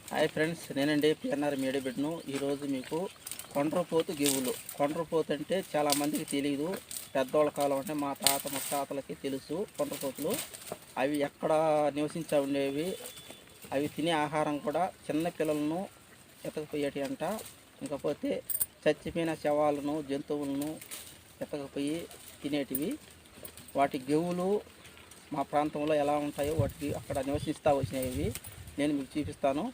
Hi friends, నేనండి PNR media బిడ్డను. ఈరోజు మీకు కొండ్రపోతు గెవులు. కొండ్రపోతు అంటే చాలామందికి తెలియదు. పెద్దవాళ్ళ కాలం అంటే మా తాత ముత్తాతలకి తెలుసు కొండ్రపోతులు. అవి ఎక్కడ నివసించా ఉండేవి. అవి తినే ఆహారం కూడా చిన్న పిల్లలను ఎత్తకపోయేటి అంట. ఇంకపోతే చచ్చిపోయిన శవాలను జంతువులను ఎత్తకపోయి తినేటివి. వాటి గెవులు మా ప్రాంతంలో ఎలా ఉంటాయో వాటికి అక్కడ నివసిస్తూ వచ్చినవి నేను మీకు చూపిస్తాను.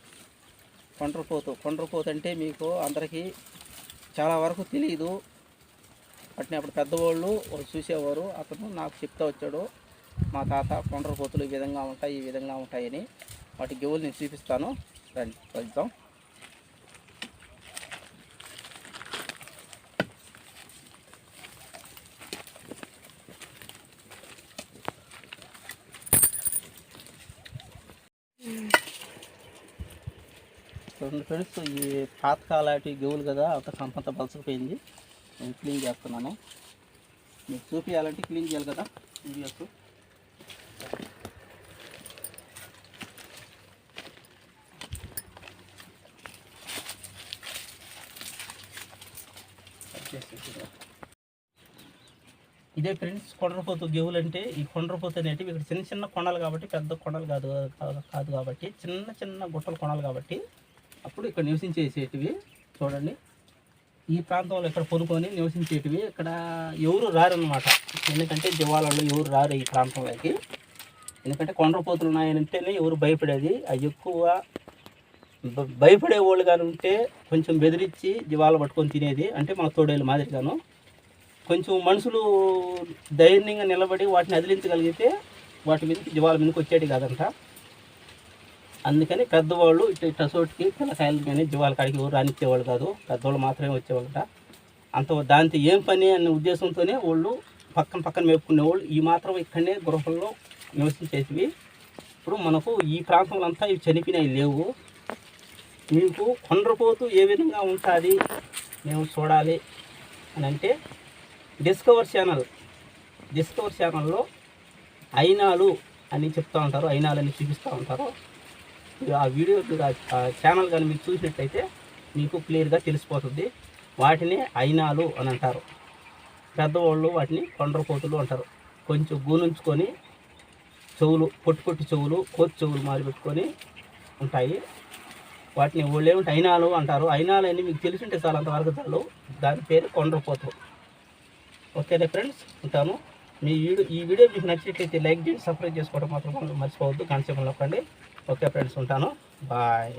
కొండ్రపోతు అంటే మీకు అందరికీ చాలా వరకు తెలియదు. వాటిని అప్పుడు పెద్దవాళ్ళు చూసేవారు. అతను నాకు చెప్తా వచ్చాడు, మా తాత కొండ్రపోతులు ఈ విధంగా ఉంటాయి, ఈ విధంగా ఉంటాయని. వాటి గెవులు నేను చూపిస్తాను, రండి కలుద్దాం. చూడండి ఫ్రెండ్స్, ఈ పాతకాలాటి గెవులు కదా, అంత సంపంత బలసపోయింది. నేను క్లీన్ చేస్తున్నాను. మీకు చూపించాలంటే క్లీన్ చేయాలి కదా వీడియోస్. ఇదే ఫ్రెండ్స్ కొండ్రపోతు గెవులు అంటే. ఈ కొండ్రపోతు అనేటివి ఇక్కడ చిన్న చిన్న కొండలు కాబట్టి, పెద్ద కొండలు కాదు కాబట్టి, చిన్న చిన్న గుట్టల కొండలు కాబట్టి అప్పుడు ఇక్కడ నివసించేసేటివి. చూడండి, ఈ ప్రాంతంలో ఇక్కడ కొనుక్కొని నివసించేటివి. ఇక్కడ ఎవరు రారన్నమాట. ఎందుకంటే దివాళాల్లో ఎవరు రారు ఈ ప్రాంతంలోకి. ఎందుకంటే కొండ్రపోతులు ఉన్నాయంటేనే ఎవరు భయపడేది. అవి ఎక్కువ భయపడే వాళ్ళు కానీ ఉంటే కొంచెం బెదిరించి దివాళ పట్టుకొని తినేది. అంటే మన తోడేళ్ళు మాదిరిగాను. కొంచెం మనుషులు ధైర్యంగా నిలబడి వాటిని అదిలించగలిగితే వాటి మీదకి దివాళ మీదకి వచ్చేది కాదంట. అందుకని పెద్దవాళ్ళు ఇట్లా చోటుకి పిల్లకాయలు కానీ దివాళ కాడికి ఎవరు రానిచ్చేవాళ్ళు కాదు. పెద్దవాళ్ళు మాత్రమే వచ్చేవాళ్ళట. దాంతో ఏం పని అనే ఉద్దేశంతోనే వాళ్ళు పక్కన మేపుకునేవాళ్ళు. ఈ మాత్రం ఇక్కడనే గృహల్లో నివసించేటివి. ఇప్పుడు మనకు ఈ ప్రాంతంలో అంతా ఇవి చనిపోయినవి లేవు. మీకు కొండ్రపోతు ఏ విధంగా ఉంటుంది మేము చూడాలి అని అంటే డిస్కవర్ ఛానల్లో అయినాలు అని చెప్తూ ఉంటారు, అయినాలని చూపిస్తూ ఉంటారు. ఆ వీడియో ఆ ఛానల్ కానీ మీకు చూసినట్లయితే మీకు క్లియర్గా తెలిసిపోతుంది. వాటిని అయినాలు అని అంటారు. పెద్దవాళ్ళు వాటిని కొండ్రపోతులు అంటారు. కొంచెం గూనుంచుకొని చెవులు పొట్టి చెవులు, కోతి చెవులు మారి పెట్టుకొని ఉంటాయి. వాటిని వాళ్ళు ఏమిటి అయినాలు అంటారు. అయినాలు అని మీకు తెలిసింటే చాలా అంతవరకు చాలు. దాని పేరు కొండ్రపోతు. ఓకేనా ఫ్రెండ్స్, ఉంటాను. ఈ వీడియో మీకు నచ్చినట్లయితే లైక్ చేసి సబ్స్క్రైబ్ చేసుకోవడం మాత్రం మర్చిపోవద్దు. కాన్సెప్ట్ నొక్కండి. ఓకే ఫ్రెండ్స్, ఉంటాను. బాయ్.